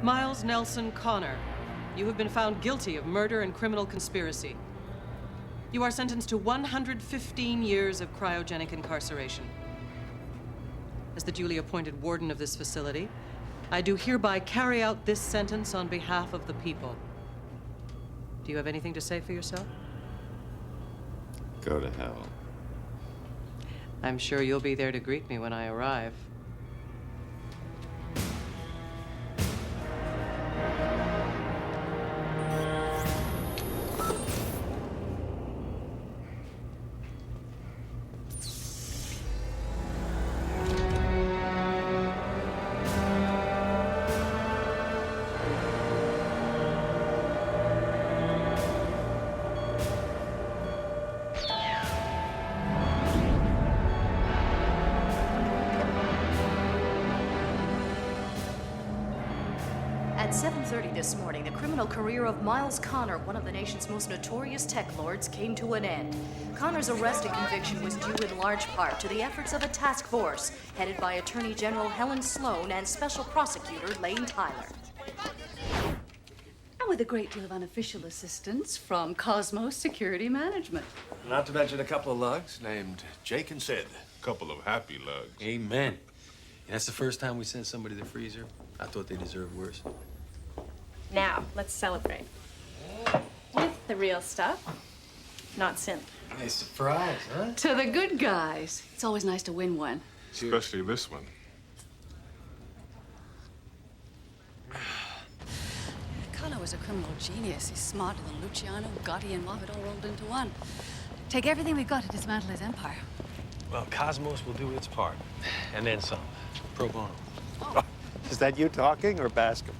Miles Nelson Connor, you have been found guilty of murder and criminal conspiracy. You are sentenced to 115 years of cryogenic incarceration. As the duly appointed warden of this facility, I do hereby carry out this sentence on behalf of the people. Do you have anything to say for yourself? Go to hell. I'm sure you'll be there to greet me when I arrive. At 7:30 this morning, the criminal career of Miles Connor, one of the nation's most notorious tech lords, came to an end. Connor's arrest and conviction was due in large part to the efforts of a task force headed by Attorney General Helen Sloan and Special Prosecutor Lane Tyler. And with a great deal of unofficial assistance from Cosmos Security Management. Not to mention a couple of lugs named Jake and Sid. Couple of happy lugs. Amen. And that's the first time we sent somebody to the freezer. I thought they deserved worse. Now, let's celebrate. With the real stuff, not synth. Nice surprise, huh? To the good guys. It's always nice to win one. Especially this one. Connor was a criminal genius. He's smarter than Luciano, Gotti, and Moffat all rolled into one. Take everything we've got to dismantle his empire. Well, Cosmos will do its part. And then some. Pro bono. Oh. Is that you talking or Bascom?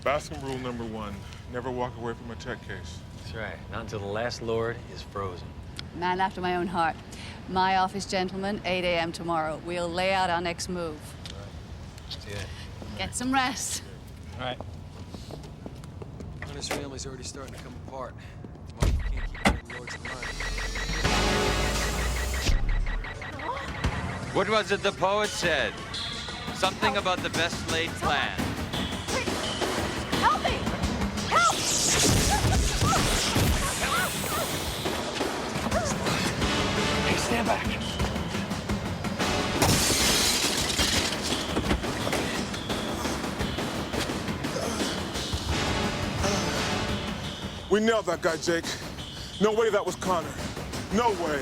Bascom rule number 1, never walk away from a tech case. That's right. Not until the last lord is frozen. Man after my own heart. My office, gentlemen, 8 a.m. tomorrow. We'll lay out our next move. All right. See ya. Get some rest. All right. Connor's family's already starting to come apart. Well, you can't keep the lords alive. What was it the poet said? Something about the best laid plan. Help me! Help! Hey, stand back. We nailed that guy, Jake. No way that was Connor. No way.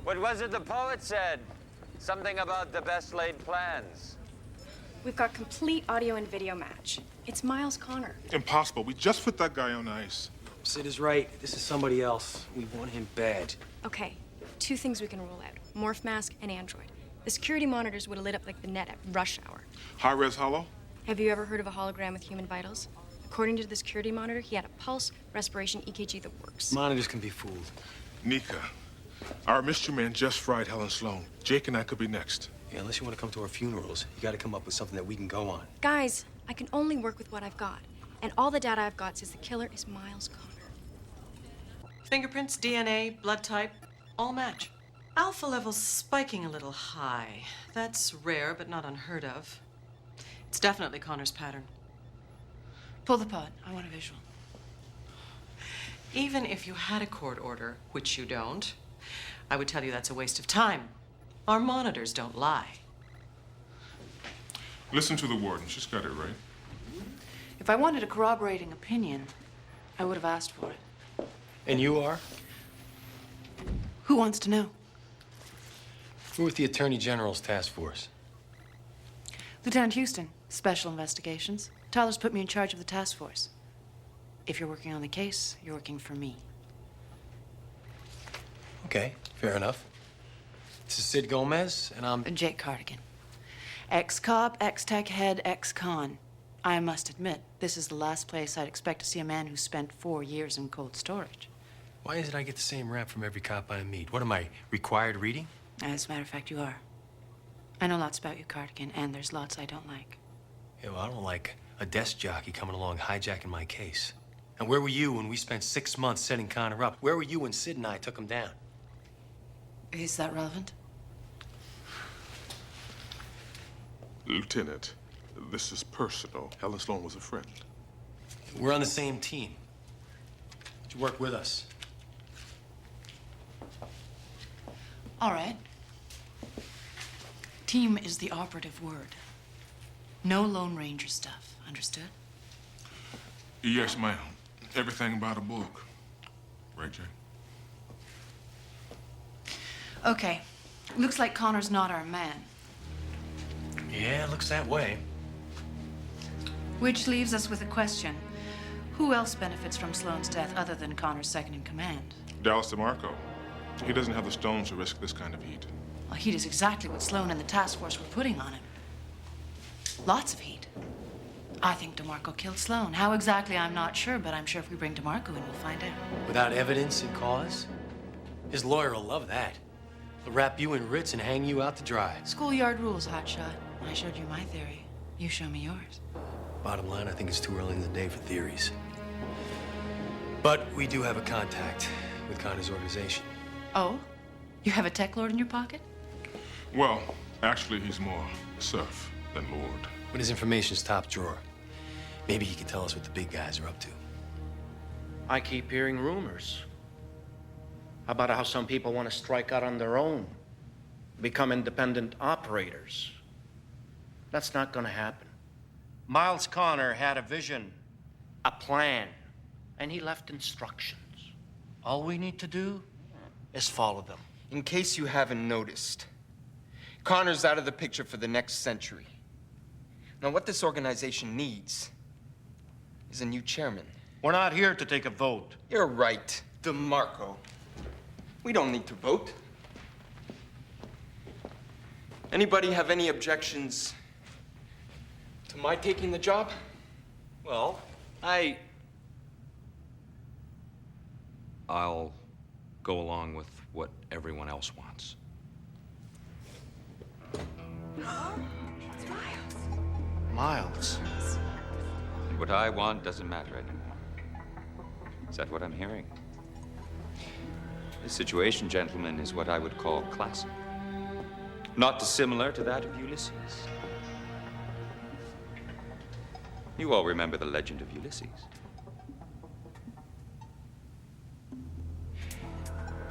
What was it the poet said? Something about the best laid plans. We've got complete audio and video match. It's Miles Connor. Impossible. We just put that guy on ice. Sid is right. This is somebody else. We want him bad. Okay, 2 things we can rule out. Morph mask and android. The security monitors would have lit up like the net at rush hour. High-res hollow? Have you ever heard of a hologram with human vitals? According to the security monitor, he had a pulse, respiration, EKG that works. Monitors can be fooled. Nika, our mystery man just fried Helen Sloan. Jake and I could be next. Yeah, unless you want to come to our funerals, you got to come up with something that we can go on. Guys, I can only work with what I've got. And all the data I've got says the killer is Miles Connor. Fingerprints, DNA, blood type, all match. Alpha levels spiking a little high. That's rare, but not unheard of. It's definitely Connor's pattern. Pull the pod. I want a visual. Even if you had a court order, which you don't, I would tell you that's a waste of time. Our monitors don't lie. Listen to the warden. She's got it right. If I wanted a corroborating opinion, I would have asked for it. And you are? Who wants to know? We're with the Attorney General's task force. Lieutenant Houston, Special Investigations. Tyler's put me in charge of the task force. If you're working on the case, you're working for me. Okay, fair enough. This is Sid Gomez, and I'm... Jake Cardigan. Ex-cop, ex-tech head, ex-con. I must admit, this is the last place I'd expect to see a man who spent 4 years in cold storage. Why is it I get the same rap from every cop I meet? What am I, required reading? As a matter of fact, you are. I know lots about you, Cardigan, and there's lots I don't like. Yeah, well, I don't like a desk jockey coming along hijacking my case. And where were you when we spent 6 months setting Connor up? Where were you when Sid and I took him down? Is that relevant? Lieutenant, this is personal. Helen Sloan was a friend. We're on the same team. Would you work with us? All right. Team is the operative word. No Lone Ranger stuff. Understood? Yes, ma'am. Everything about a book. Right, Jay? Okay. Looks like Connor's not our man. Yeah, it looks that way. Which leaves us with a question. Who else benefits from Sloan's death other than Connor's second in command? Dallas DeMarco. He doesn't have the stones to risk this kind of heat. Well, heat is exactly what Sloan and the task force were putting on him. Lots of heat. I think DeMarco killed Sloan. How exactly, I'm not sure, but I'm sure if we bring DeMarco in, we'll find out. Without evidence and cause? His lawyer will love that. He'll wrap you in Ritz and hang you out to dry. Schoolyard rules, hotshot. I showed you my theory. You show me yours. Bottom line, I think it's too early in the day for theories. But we do have a contact with Connor's organization. Oh? You have a tech lord in your pocket? Well, actually, he's more serf than lord. But his information's top drawer. Maybe he can tell us what the big guys are up to. I keep hearing rumors about how some people want to strike out on their own, become independent operators. That's not going to happen. Miles Connor had a vision, a plan, and he left instructions. All we need to do is follow them. In case you haven't noticed, Connor's out of the picture for the next century. Now, what this organization needs is a new chairman. We're not here to take a vote. You're right, DeMarco. We don't need to vote. Anybody have any objections to my taking the job? Well, I'll go along with what everyone else wants. Miles. What I want doesn't matter anymore. Is that what I'm hearing? This situation, gentlemen, is what I would call classic. Not dissimilar to that of Ulysses. You all remember the legend of Ulysses.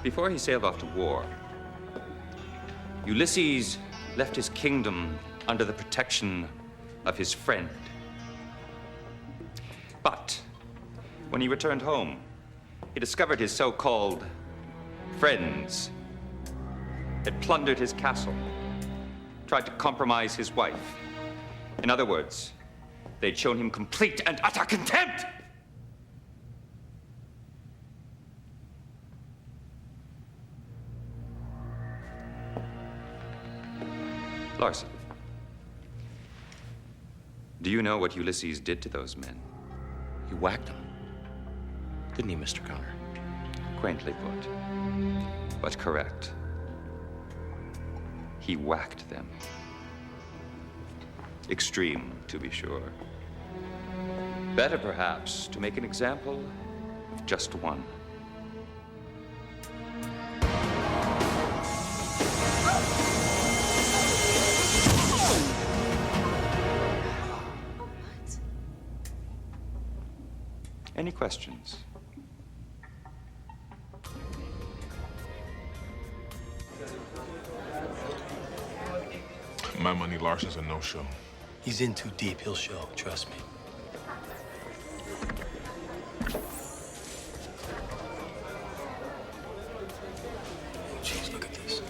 Before he sailed off to war, Ulysses left his kingdom under the protection of his friend. But when he returned home, he discovered his so-called friends had plundered his castle, tried to compromise his wife. In other words, they'd shown him complete and utter contempt. Larson, do you know what Ulysses did to those men? He whacked them. Didn't he, Mr. Connor? Quaintly put, but correct. He whacked them. Extreme, to be sure. Better, perhaps, to make an example of just one. Any questions? My money, Larson's a no-show. He's in too deep. He'll show. Trust me. Jeez, look at this.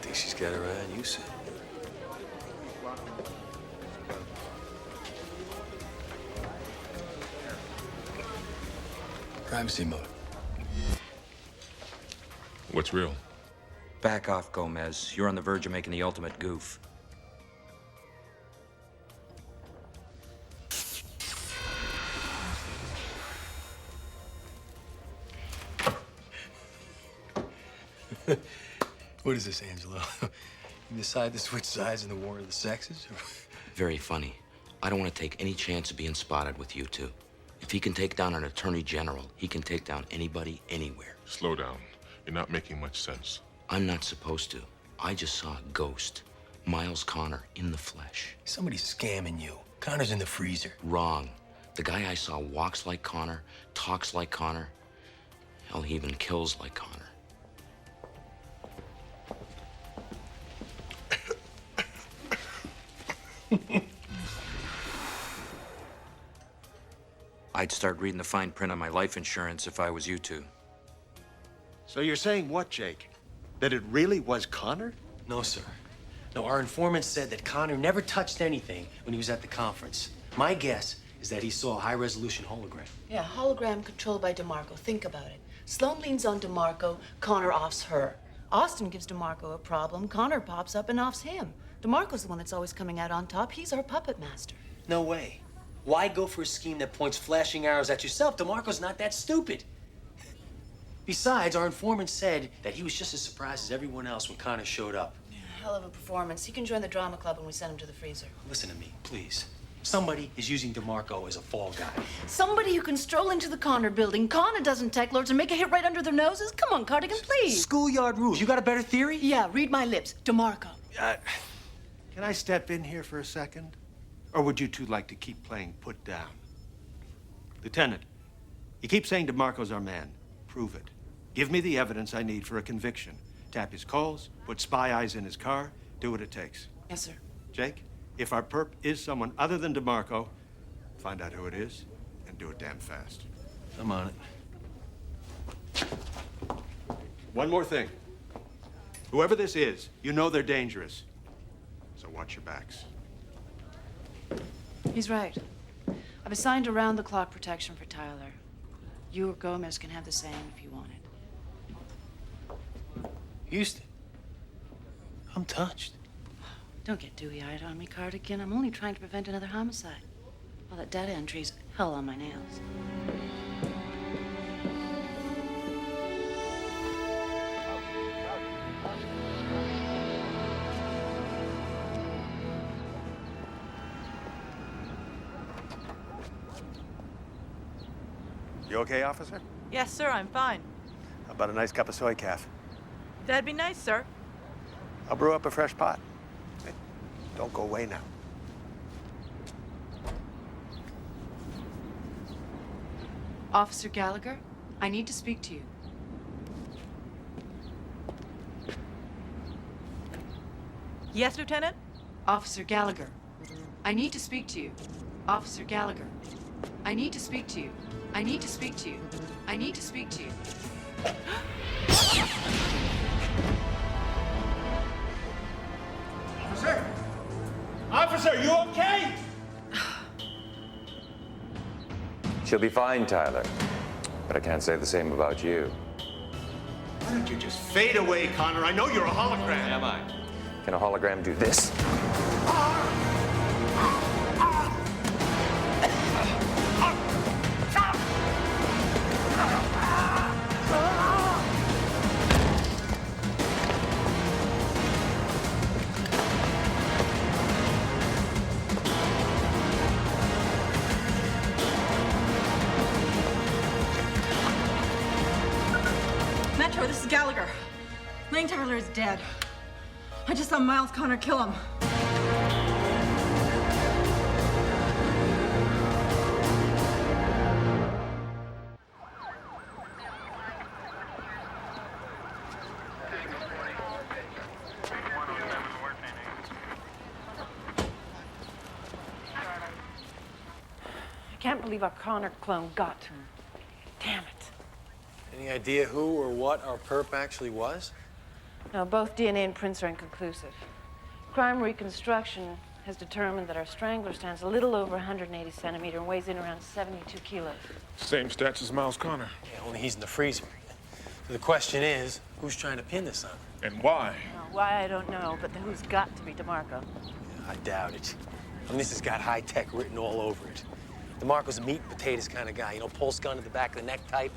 Think she's got her eye on you, Sid. Privacy mode. What's real? Back off, Gomez. You're on the verge of making the ultimate goof. What is this, Angelo? You decide to switch sides in the war of the sexes? Very funny. I don't want to take any chance of being spotted with you two. If he can take down an attorney general, he can take down anybody, anywhere. Slow down. You're not making much sense. I'm not supposed to. I just saw a ghost. Miles Connor in the flesh. Somebody's scamming you. Connor's in the freezer. Wrong. The guy I saw walks like Connor, talks like Connor. Hell, he even kills like Connor. I'd start reading the fine print on my life insurance if I was you two. So you're saying what, Jake? That it really was Connor? No, sir. No, our informant said that Connor never touched anything when he was at the conference. My guess is that he saw a high-resolution hologram. Yeah, hologram controlled by DeMarco. Think about it. Sloan leans on DeMarco, Connor offs her. Austin gives DeMarco a problem, Connor pops up and offs him. DeMarco's the one that's always coming out on top. He's our puppet master. No way. Why go for a scheme that points flashing arrows at yourself? DeMarco's not that stupid. Besides, our informant said that he was just as surprised as everyone else when Connor showed up. Yeah, hell of a performance. He can join the drama club when we send him to the freezer. Listen to me, please. Somebody is using DeMarco as a fall guy. Somebody who can stroll into the Connor building, con a dozen tech lords, and make a hit right under their noses? Come on, Cardigan, please. Schoolyard rules. You got a better theory? Yeah, read my lips. DeMarco. Can I step in here for a second? Or would you two like to keep playing put down? Lieutenant, you keep saying DeMarco's our man. Prove it. Give me the evidence I need for a conviction. Tap his calls, put spy eyes in his car, do what it takes. Yes, sir. Jake, if our perp is someone other than DeMarco, find out who it is and do it damn fast. I'm on it. One more thing. Whoever this is, you know they're dangerous. So watch your backs. He's right. I've assigned around-the-clock protection for Tyler. You or Gomez can have the same if you want it. Houston, I'm touched. Don't get dewy-eyed on me, Cardigan. I'm only trying to prevent another homicide. All that data entry's hell on my nails. You okay, officer? Yes, sir, I'm fine. How about a nice cup of soy calf? That'd be nice, sir. I'll brew up a fresh pot. Hey, don't go away now. Officer Gallagher, I need to speak to you. Yes, Lieutenant? Officer Gallagher, I need to speak to you. Officer Gallagher, I need to speak to you. I need to speak to you. I need to speak to you. Officer! Officer, you okay? She'll be fine, Tyler. But I can't say the same about you. Why don't you just fade away, Connor? I know you're a hologram. Am I? Can a hologram do this? Metro, this is Gallagher. Lane Tyler is dead. I just saw Miles Connor kill him. can't believe our Connor clone got to him. Damn it. Any idea who or what our perp actually was? No, both DNA and prints are inconclusive. Crime reconstruction has determined that our strangler stands a little over 180 centimeters and weighs in around 72 kilos. Same stats as Miles Connor. Yeah, only he's in the freezer. So the question is, who's trying to pin this on him? And why? Well, why, I don't know, but the who's got to be DeMarco. I doubt it. I mean, this has got high tech written all over it. DeMarco's a meat and potatoes kind of guy. You know, pulse gun to the back of the neck type.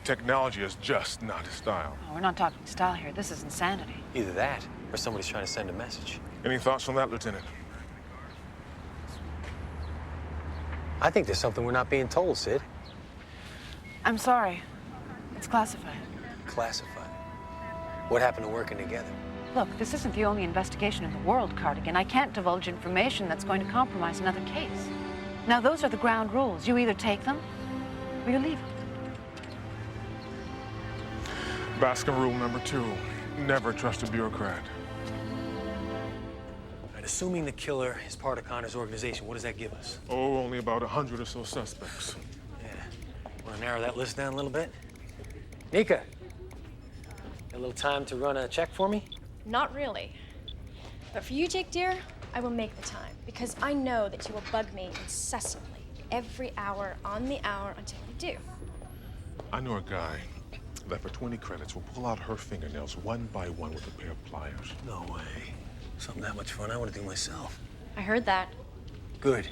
Technology is just not his style. Oh, we're not talking style here. This is insanity. Either that, or somebody's trying to send a message. Any thoughts on that, Lieutenant? I think there's something we're not being told, Sid. I'm sorry. It's classified. Classified. What happened to working together? Look, this isn't the only investigation in the world, Cardigan. I can't divulge information that's going to compromise another case. Now, those are the ground rules. You either take them, or you leave them. Baskin rule number 2, never trust a bureaucrat. And assuming the killer is part of Connor's organization, what does that give us? Oh, only about 100 or so suspects. Yeah. Want to narrow that list down a little bit? Nika, got a little time to run a check for me? Not really. But for you, Jake dear, I will make the time because I know that you will bug me incessantly, every hour on the hour until you do. I know a guy that for 20 credits will pull out her fingernails one by one with a pair of pliers. No way. Something that much fun I want to do myself. I heard that. Good.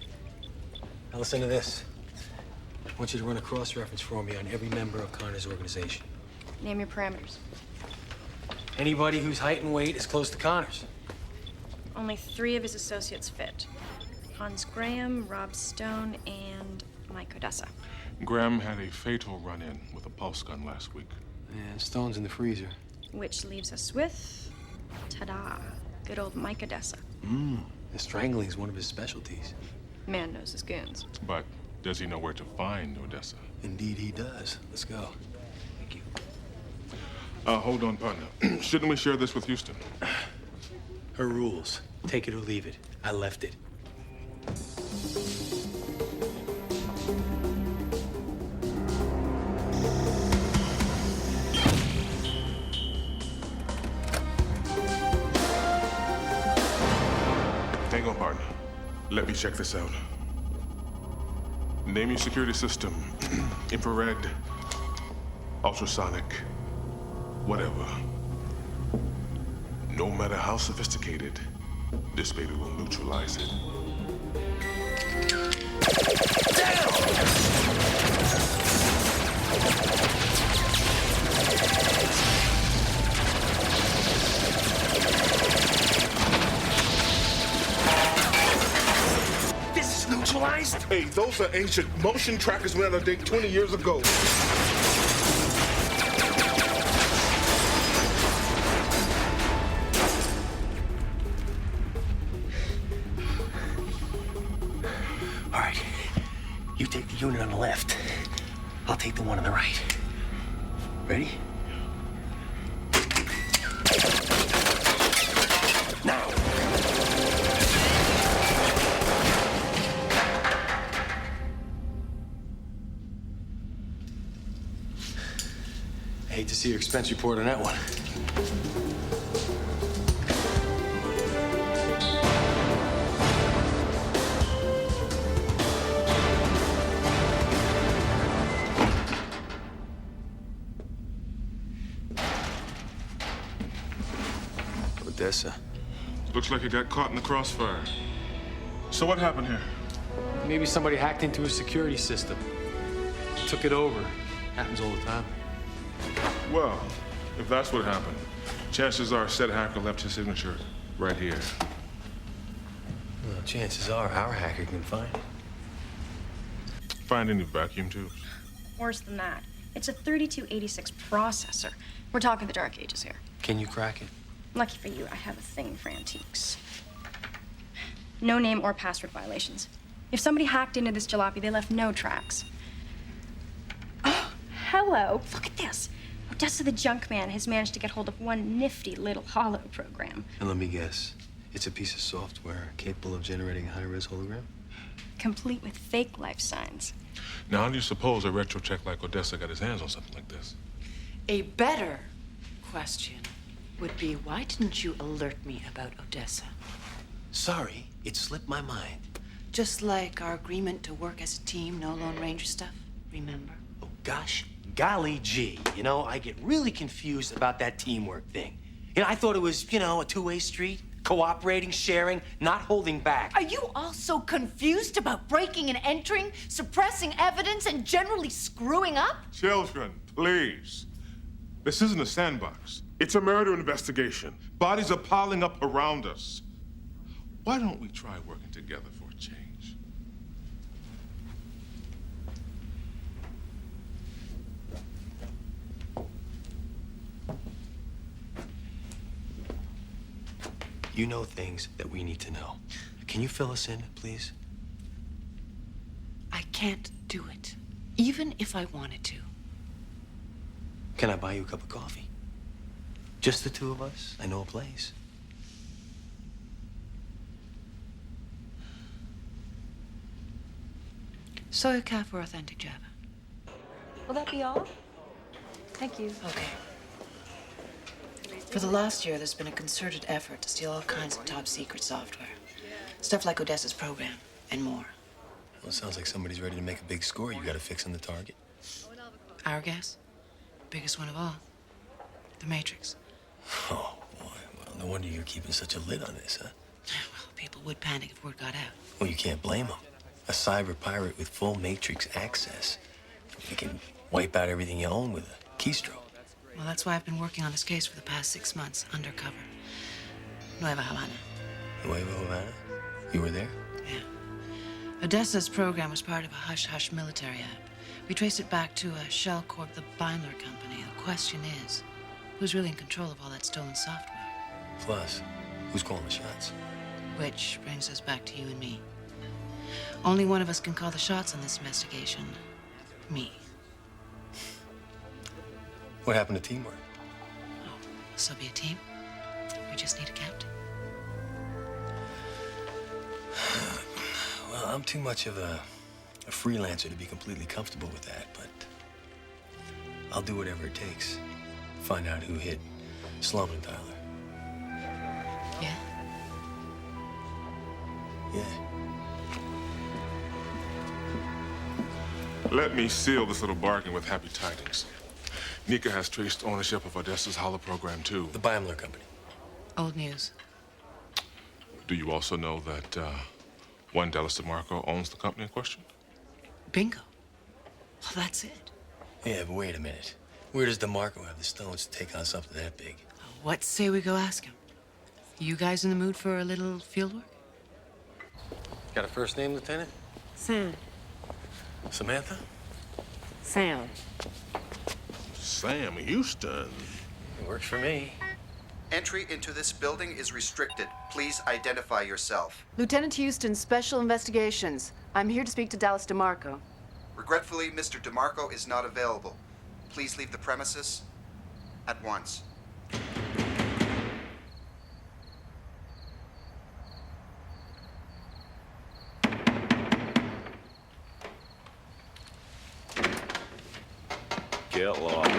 Now listen to this. I want you to run a cross-reference for me on every member of Connor's organization. Name your parameters. Anybody whose height and weight is close to Connor's. Only 3 of his associates fit. Hans Graham, Rob Stone, and Mike Odessa. Graham had a fatal run-in with a pulse gun last week. And Stone's in the freezer. Which leaves us with, ta-da, good old Mike Odessa. The strangling's one of his specialties. Man knows his goons. But does he know where to find Odessa? Indeed he does. Let's go. Thank you. Hold on, partner. Shouldn't we share this with Houston? Her rules. Take it or leave it. I left it. Hang on, partner. Let me check this out. Name your security system. Infrared, ultrasonic, whatever. No matter how sophisticated, this baby will neutralize it. This is neutralized? Hey, those are ancient motion trackers went out of date 20 years ago. All right. You take the unit on the left. I'll take the one on the right. Ready? Now. I hate to see your expense report on that one. Odessa. Looks like he got caught in the crossfire. So what happened here? Maybe somebody hacked into his security system. Took it over. Happens all the time. Well, if that's what happened, chances are said hacker left his signature right here. Well, chances are our hacker can find it. Find any vacuum tubes? Worse than that. It's a 3286 processor. We're talking the Dark Ages here. Can you crack it? Lucky for you, I have a thing for antiques. No name or password violations. If somebody hacked into this jalopy, they left no tracks. Oh, hello. Look at this. Odessa the Junk Man has managed to get hold of one nifty little holo program. And let me guess, it's a piece of software capable of generating a high-res hologram? complete with fake life signs. Now, how do you suppose a retro check like Odessa got his hands on something like this? A better question would be, why didn't you alert me about Odessa? Sorry, it slipped my mind. Just like our agreement to work as a team, no Lone Ranger stuff, remember? Oh, gosh, golly gee. You know, I get really confused about that teamwork thing. You know, I thought it was, you know, a two-way street, cooperating, sharing, not holding back. Are you all so confused about breaking and entering, suppressing evidence, and generally screwing up? Children, please. This isn't a sandbox. It's a murder investigation. Bodies are piling up around us. Why don't we try working together for a change? You know things that we need to know. Can you fill us in, please? I can't do it, even if I wanted to. Can I buy you a cup of coffee? Just the two of us? I know a place. Soya calf or authentic Java? Will that be all? Thank you. Okay. For the last year, there's been a concerted effort to steal all kinds of top secret software. Stuff like Odessa's program, and more. Well, it sounds like somebody's ready to make a big score you gotta fix on the target. Our guess? Biggest one of all. The Matrix. Oh, boy. Well, no wonder you're keeping such a lid on this, huh? Well, people would panic if word got out. Well, you can't blame them. A cyber pirate with full Matrix access. You can wipe out everything you own with a keystroke. Well, that's why I've been working on this case for the past 6 months, undercover. Nueva Havana. Nueva Havana? You were there? Yeah. Odessa's program was part of a hush-hush military app. We traced it back to a shell corp, the Beimler Company. The question is, who's really in control of all that stolen software? Plus, who's calling the shots? Which brings us back to you and me. Only one of us can call the shots on this investigation. Me. What happened to teamwork? Oh, this will be a team. We just need a captain. Well, I'm too much of a freelancer to be completely comfortable with that, but I'll do whatever it takes. Find out who hit Sloan and Tyler. Yeah? Yeah. Let me seal this little bargain with happy tidings. Nika has traced ownership of Odessa's Hollow program, too. The Beimler Company. Old news. Do you also know that one Dallas DeMarco owns the company in question? Bingo. Well, that's it. Yeah, but wait a minute. Where does DeMarco have the stones to take on something that big? What say we go ask him? You guys in the mood for a little field work? Got a first name, Lieutenant? Sam. Samantha? Sam. Sam Houston. It works for me. Entry into this building is restricted. Please identify yourself. Lieutenant Houston, Special Investigations. I'm here to speak to Dallas DeMarco. Regretfully, Mr. DeMarco is not available. Please leave the premises at once. Get lost.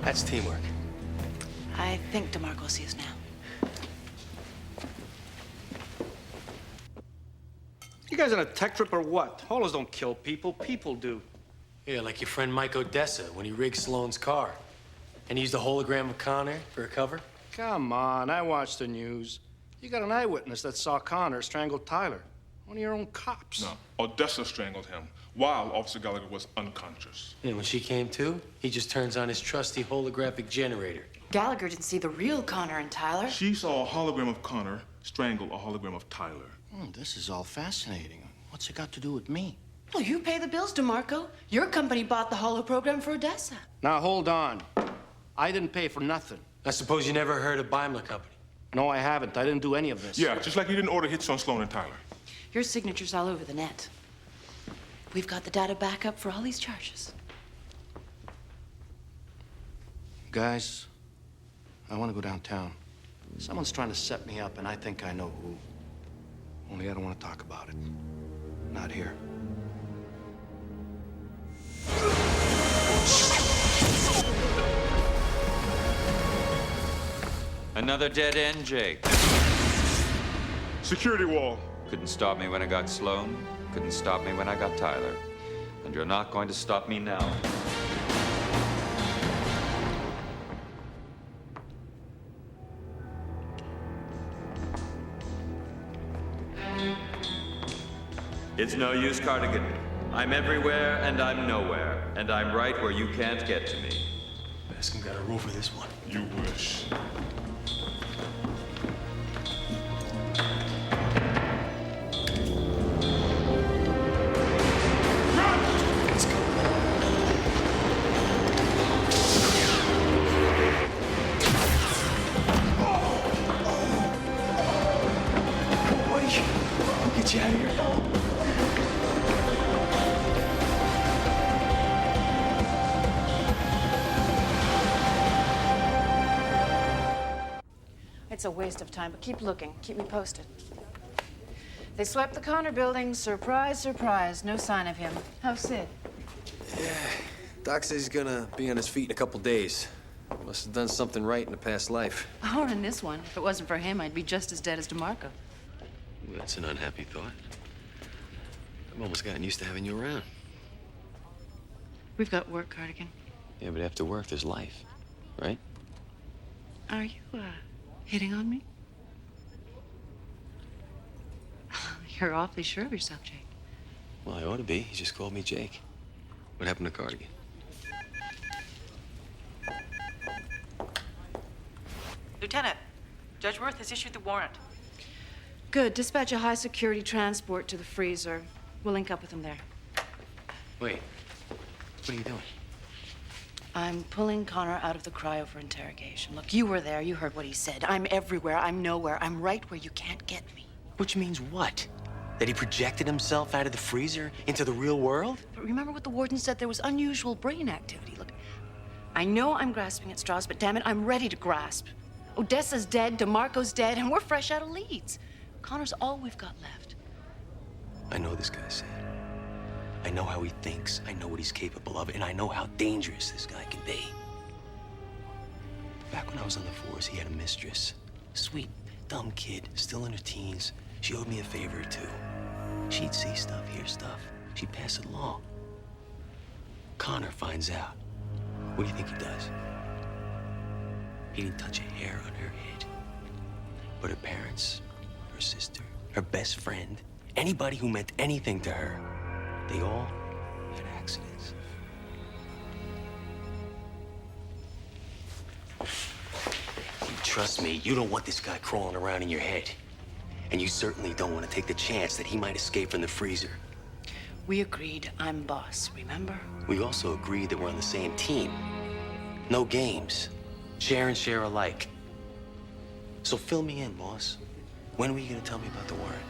That's teamwork. I think DeMarco will see us now. You guys on a tech trip or what? Holos don't kill people. People do. Yeah, like your friend Mike Odessa when he rigged Sloan's car. And he used the hologram of Connor for a cover. Come on, I watched the news. You got an eyewitness that saw Connor strangle Tyler. One of your own cops. No, Odessa strangled him while Officer Gallagher was unconscious. And when she came to, he just turns on his trusty holographic generator. Gallagher didn't see the real Connor and Tyler. She saw a hologram of Connor strangle a hologram of Tyler. This is all fascinating. What's it got to do with me? Well, you pay the bills, DeMarco. Your company bought the holo program for Odessa. Now, hold on. I didn't pay for nothing. I suppose you never heard of Beimler Company? No, I haven't. I didn't do any of this. Yeah, just like you didn't order hits on Sloan and Tyler. Your signature's all over the net. We've got the data backup for all these charges. Guys, I want to go downtown. Someone's trying to set me up, and I think I know who. Only I don't want to talk about it. Not here. Another dead end, Jake. Security wall. Couldn't stop me when I got Sloan. Couldn't stop me when I got Tyler. And you're not going to stop me now. It's no use, Cardigan. I'm everywhere and I'm nowhere. And I'm right where you can't get to me. Bascom got a rule for this one. You wish. Get you out of here. It's a waste of time, but keep looking. Keep me posted. They swept the Connor building. Surprise, surprise. No sign of him. How's Sid? Yeah, Doc says he's gonna be on his feet in a couple days. Must have done something right in a past life. Or in this one. If it wasn't for him, I'd be just as dead as DeMarco. Well, that's an unhappy thought. I've almost gotten used to having you around. We've got work, Cardigan. Yeah, but after work, there's life, right? Are you, hitting on me? You're awfully sure of yourself, Jake. Well, I ought to be. He just called me Jake. What happened to Cardigan? Lieutenant, Judge Worth has issued the warrant. Good. Dispatch a high-security transport to the freezer. We'll link up with him there. Wait. What are you doing? I'm pulling Connor out of the cryo for interrogation. Look, you were there. You heard what he said. I'm everywhere. I'm nowhere. I'm right where you can't get me. Which means what? That he projected himself out of the freezer into the real world? But remember what the warden said? There was unusual brain activity. Look, I know I'm grasping at straws, but damn it, I'm ready to grasp. Odessa's dead, DeMarco's dead, and we're fresh out of Leeds. Connor's all we've got left. I know this guy, Sid. I know how he thinks, I know what he's capable of, and I know how dangerous this guy can be. Back when I was on the force, he had a mistress. Sweet, dumb kid, still in her teens. She owed me a favor or two. She'd see stuff, hear stuff. She'd pass it along. Connor finds out. What do you think he does? He didn't touch a hair on her head. But her parents, her sister, her best friend, anybody who meant anything to her, they all had accidents. Trust me, you don't want this guy crawling around in your head. And you certainly don't want to take the chance that he might escape from the freezer. We agreed I'm boss, remember? We also agreed that we're on the same team. No games. Share and share alike. So fill me in, boss. When were you going to tell me about the warrant?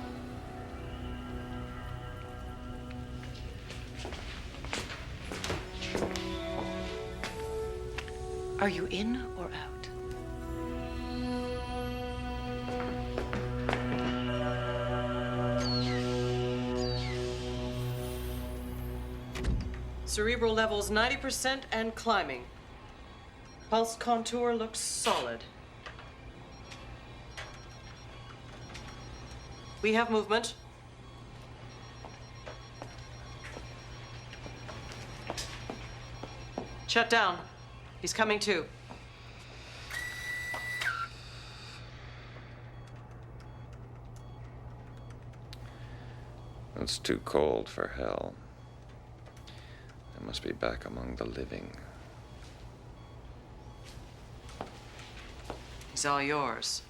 Are you in or out? Cerebral levels 90% and climbing. Pulse contour looks solid. We have movement. Shut down. He's coming to. It's too cold for hell. I must be back among the living. He's all yours.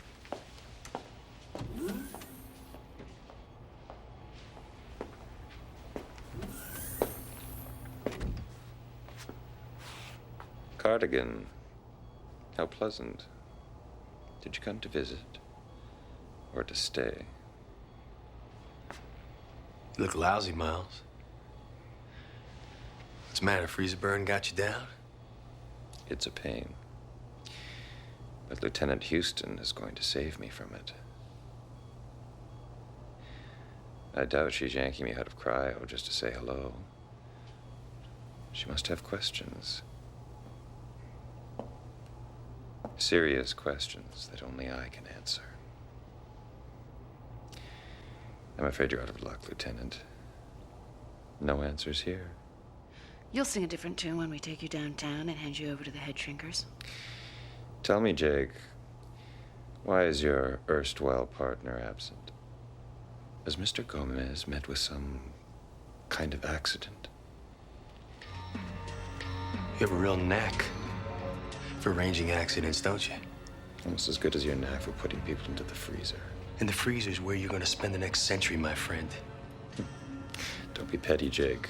Cardigan, how pleasant. Did you come to visit or to stay? You look lousy, Miles. What's the matter? Freezer burn got you down? It's a pain. But Lieutenant Houston is going to save me from it. I doubt she's yanking me out of cryo just to say hello. She must have questions. Serious questions that only I can answer. I'm afraid you're out of luck, Lieutenant. No answers here. You'll sing a different tune when we take you downtown and hand you over to the head shrinkers. Tell me, Jake, why is your erstwhile partner absent? Has Mr. Gomez met with some kind of accident? You have a real knack for arranging accidents, don't you? Almost as good as your knack for putting people into the freezer. And the freezer's where you're gonna spend the next century, my friend. Don't be petty, Jake.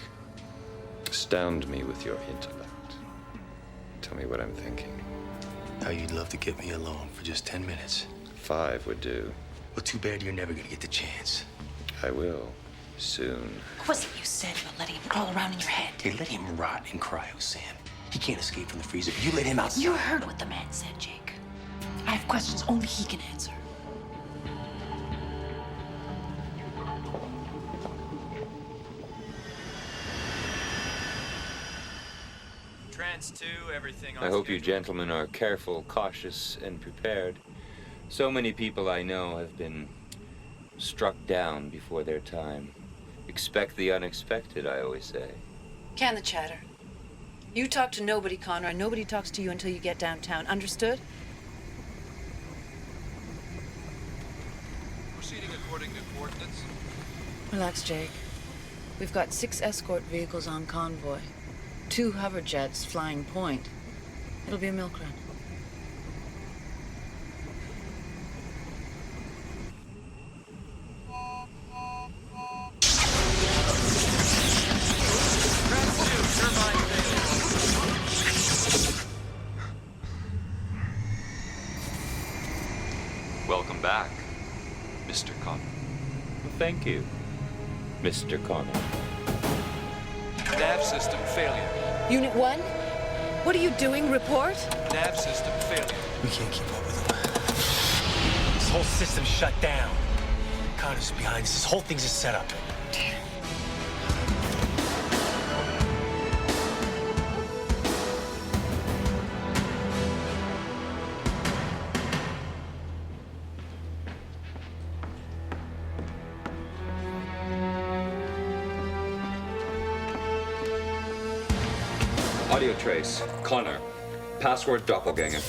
Astound me with your intellect. Tell me what I'm thinking. How you'd love to get me alone for just 10 minutes. 5 would do. Well, too bad you're never gonna get the chance. I will. Soon. What was it you said about letting him crawl around in your head? Hey, let him rot in cryo, Sam. He can't escape from the freezer. You let him outside. You heard what the man said, Jake. I have questions only he can answer. Trans 2, everything on I hope you gentlemen are careful, cautious, and prepared. So many people I know have been struck down before their time. Expect the unexpected, I always say. Can the chatter. You talk to nobody, Connor, and nobody talks to you until you get downtown. Understood? Proceeding according to coordinates. Relax, Jake. We've got 6 escort vehicles on convoy. 2 hover jets flying point. It'll be a milk run. Welcome back, Mr. Connor. Well, thank you, Mr. Connor. Nav system failure. Unit 1? What are you doing? Report? Nav system failure. We can't keep up with him. This whole system's shut down. Connor's behind us. This whole thing's a setup. Audio trace. Connor. Password doppelganger.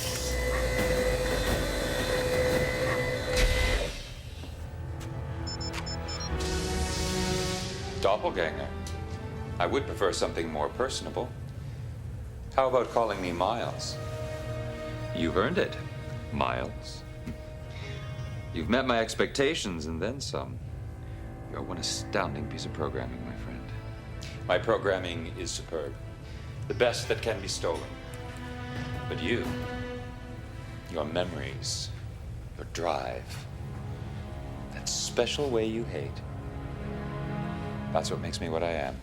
Doppelganger? I would prefer something more personable. How about calling me Miles? You've earned it, Miles. You've met my expectations and then some. You're one astounding piece of programming, my friend. My programming is superb. The best that can be stolen. But you, your memories, your drive, that special way you hate, that's what makes me what I am.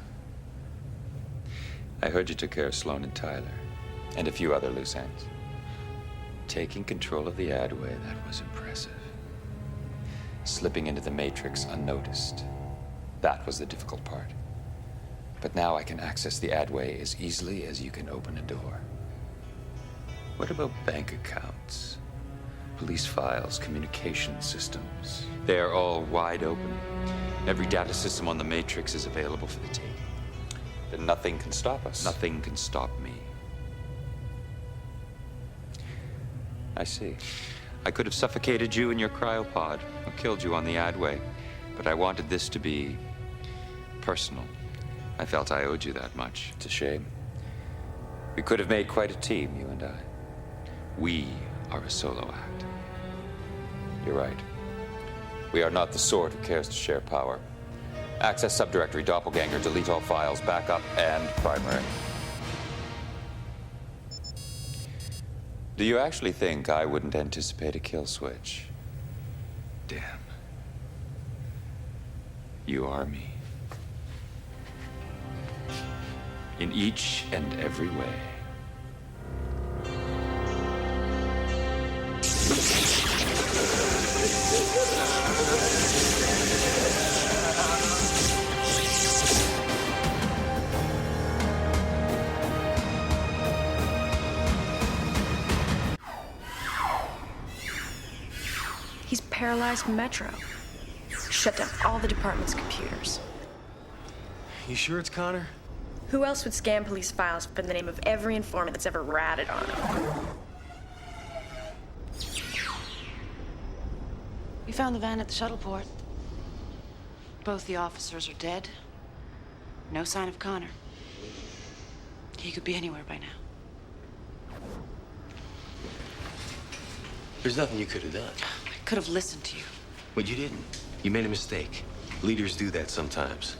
I heard you took care of Sloan and Tyler, and a few other loose ends. Taking control of the Adway, that was impressive. Slipping into the Matrix unnoticed, that was the difficult part. But now I can access the Adway as easily as you can open a door. What about bank accounts, police files, communication systems? They are all wide open. Every data system on the Matrix is available for the taking. Then nothing can stop us. Nothing can stop me. I see. I could have suffocated you in your cryopod or killed you on the Adway, but I wanted this to be personal. I felt I owed you that much. It's a shame. We could have made quite a team, you and I. We are a solo act. You're right. We are not the sort who cares to share power. Access subdirectory doppelganger, delete all files, backup, and primary. Do you actually think I wouldn't anticipate a kill switch? Damn. You are me. In each and every way. paralyzed Metro. Shut down all the department's computers. You sure it's Connor? Who else would scan police files for the name of every informant that's ever ratted on them? We found the van at the shuttle port. Both the officers are dead. No sign of Connor. He could be anywhere by now. There's nothing you could have done. I could have listened to you. But you didn't. You made a mistake. Leaders do that sometimes.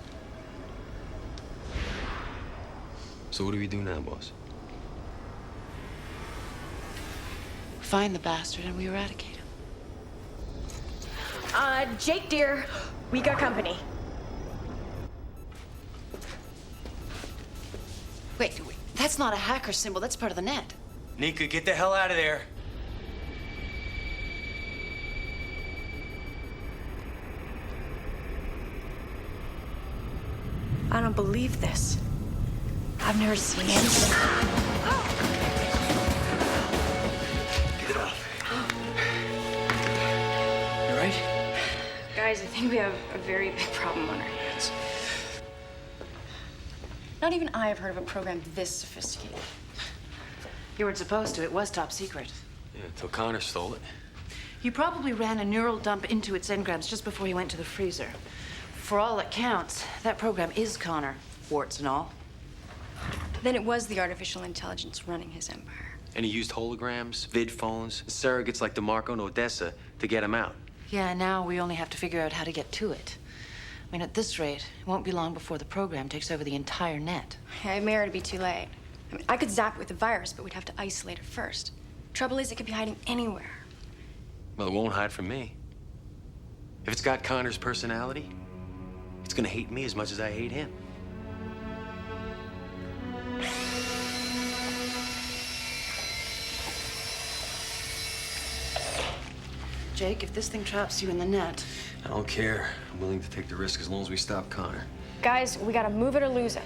So what do we do now, boss? Find the bastard and we eradicate him. Jake, dear, we got company. Wait, that's not a hacker symbol. That's part of the net. Nika, get the hell out of there. I don't believe this. I've never seen anything. Get it off. You all right? Guys, I think we have a very big problem on our hands. Not even I have heard of a program this sophisticated. You weren't supposed to. It was top secret. Yeah, until Connor stole it. He probably ran a neural dump into its engrams just before he went to the freezer. For all it counts, that program is Connor, warts and all. Then it was the artificial intelligence running his empire. And he used holograms, vid phones, surrogates like DeMarco and Odessa to get him out. Yeah, now we only have to figure out how to get to it. I mean, at this rate, it won't be long before the program takes over the entire net. Yeah, it may already be too late. I mean, I could zap it with the virus, but we'd have to isolate it first. Trouble is, it could be hiding anywhere. Well, it won't hide from me. If it's got Connor's personality, it's gonna hate me as much as I hate him. Jake, if this thing traps you in the net... I don't care. I'm willing to take the risk as long as we stop Connor. Guys, we gotta move it or lose it.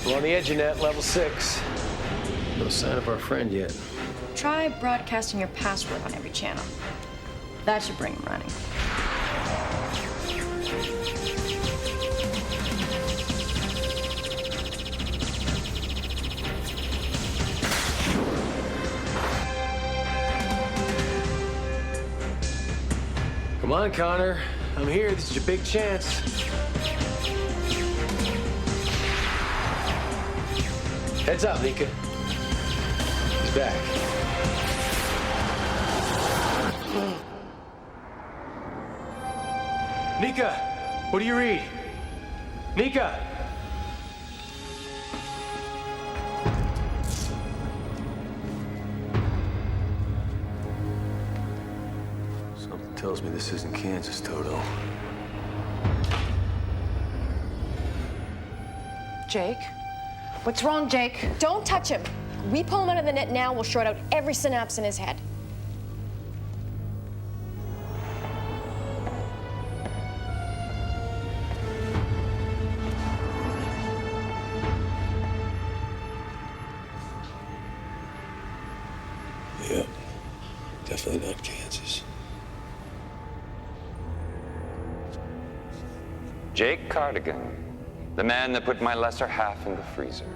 We're on the edge of net, level 6. No sign of our friend yet. Try broadcasting your password on every channel. That should bring him running. Come on, Connor. I'm here. This is your big chance. Heads up, Nika. He's back. Nika, what do you read? Nika! Something tells me this isn't Kansas, Toto. Jake? What's wrong, Jake? Don't touch him. We pull him out of the net now, we'll short out every synapse in his head. Yep. Definitely not Kansas. Jake Cardigan, the man that put my lesser half in the freezer.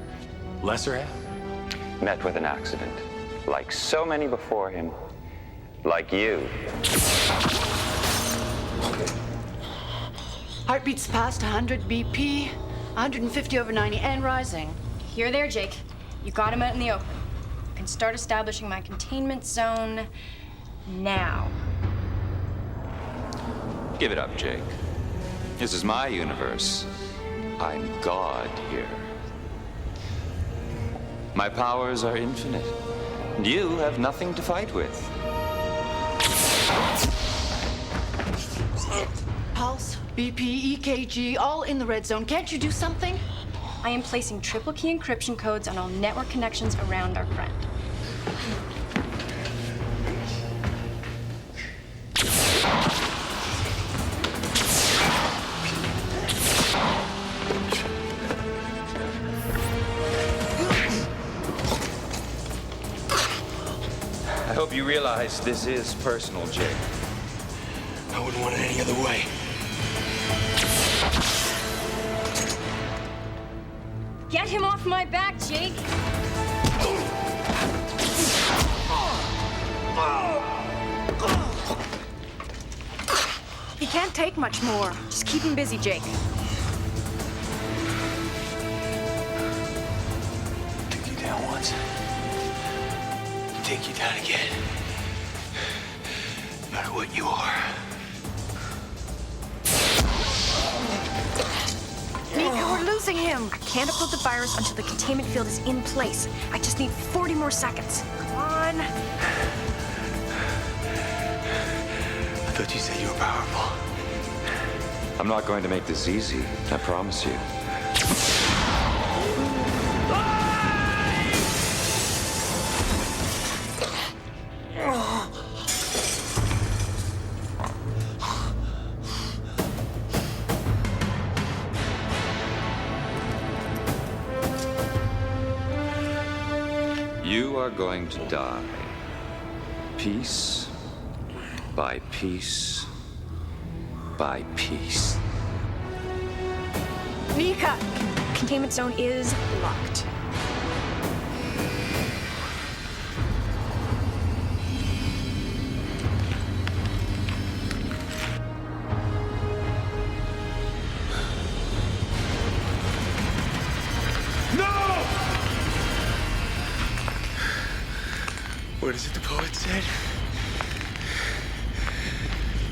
Lesser half? Met with an accident, like so many before him. Like you. Heartbeats past 100 BP, 150 over 90 and rising. Here there, Jake. You got him out in the open. I can start establishing my containment zone now. Give it up, Jake. This is my universe. I'm God here. My powers are infinite, and you have nothing to fight with. Pulse, BP, EKG, all in the red zone. Can't you do something? I am placing triple key encryption codes on all network connections around our friend. hope you realize this is personal, Jake. I wouldn't want it any other way. Get him off my back, Jake! He can't take much more. Just keep him busy, Jake. Took you down once. Take you down again. No matter what you are. Mika, we're losing him. I can't upload the virus until the containment field is in place. I just need 40 more seconds. Come on. I thought you said you were powerful. I'm not going to make this easy, I promise you. You are going to die, piece by piece by piece. Mika! Containment zone is locked. What is it the poet said?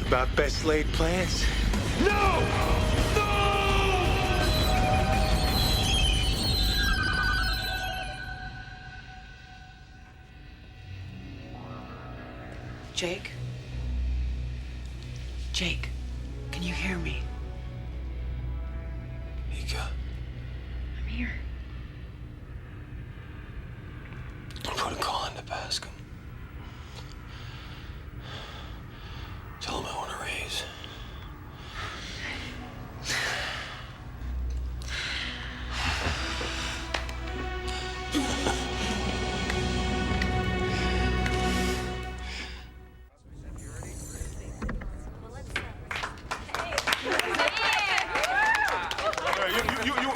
About best laid plans? No! Jake? Jake, can you hear me? Mika, I'm here. put a call into Bascom. Tell him I want a raise.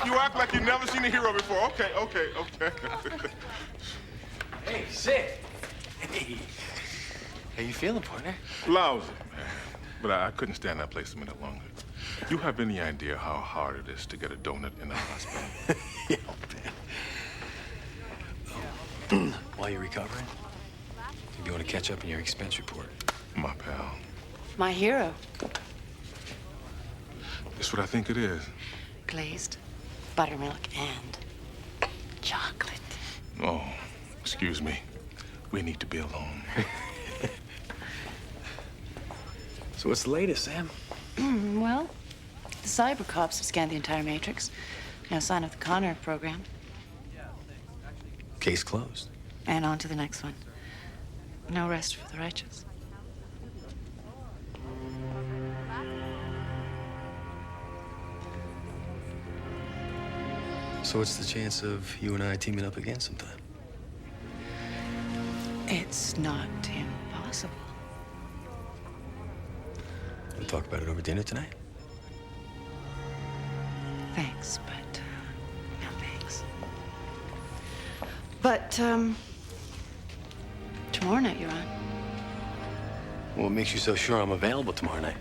You act like you've never seen a hero before. Okay. Hey, Sid. Hey. How you feeling, partner? Lousy, man. But I couldn't stand that place a minute longer. You have any idea how hard it is to get a donut in a hospital? Yeah, man. While you're recovering, maybe you want to catch up on your expense report. My pal. My hero. That's what I think it is. Glazed, buttermilk, and chocolate. Oh, excuse me. We need to be alone. So what's the latest, Sam? Well, the cyber cops have scanned the entire matrix. No sign of the Connor program. Case closed. And on to the next one. No rest for the righteous. So what's the chance of you and I teaming up again sometime? It's not impossible. We'll talk about it over dinner tonight? Thanks, but no thanks. But, tomorrow night you're on. What makes you so sure I'm available tomorrow night?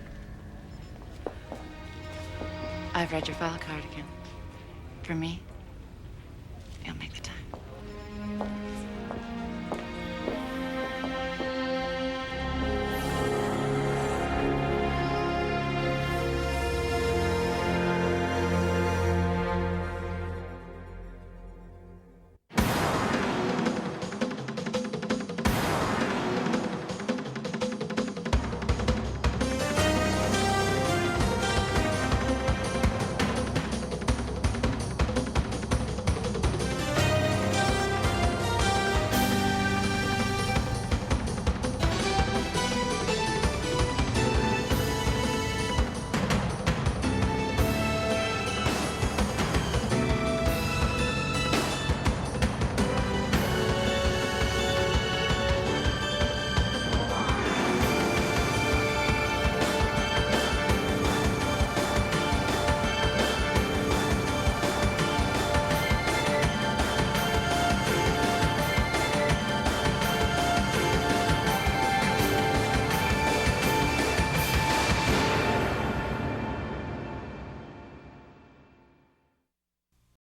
I've read your file card again. For me, you'll make the time.